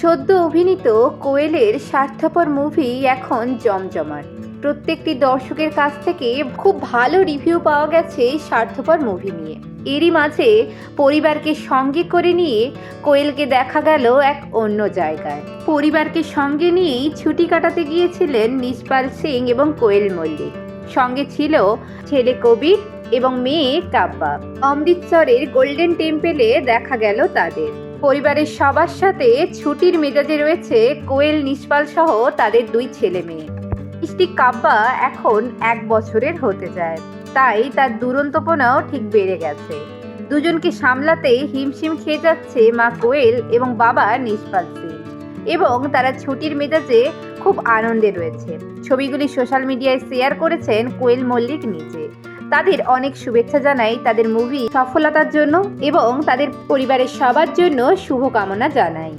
সদ্য অভিনীত কোয়েলের স্বার্থপর মুভি এখন জমজমাট। প্রত্যেকটি দর্শকের কাছ থেকে খুব ভালো রিভিউ পাওয়া গেছে স্বার্থপর মুভি নিয়ে। এরই মাঝে পরিবারকে সঙ্গে করে নিয়ে কোয়েলকে দেখা গেল এক অন্য জায়গায়। পরিবারকে সঙ্গে নিয়েই ছুটি কাটাতে গিয়েছিলেন নিশপাল সিং এবং কোয়েল মল্লিক। সঙ্গে ছিল ছেলে কবির এবং মেয়ে কাব্বা। অমৃতসরের গোল্ডেন টেম্পলে দেখা গেল তাদের। পরিবারের সবার সাথে ছুটির মেজাজে রয়েছে কোয়েল, নিশপাল সহ তাদের দুই ছেলে মেয়ে। মিষ্টি কাব্বা এখন 1 বছরের হতে যায়, তাই তার দুরন্তপনাও ঠিক বেড়ে গেছে। দুজনকে সামলাতে হিমশিম খেয়ে যাচ্ছে মা কোয়েল এবং বাবা নিশপাল সিং, এবং তারা ছুটির মেজাজে খুব আনন্দে রয়েছে। ছবিগুলি সোশ্যাল মিডিয়ায় শেয়ার করেছেন কোয়েল মল্লিক নিজে। তাদের অনেক শুভেচ্ছা জানাই তাদের মুভি সফলতার জন্য এবং তাদের পরিবারের সবার জন্য শুভকামনা জানাই।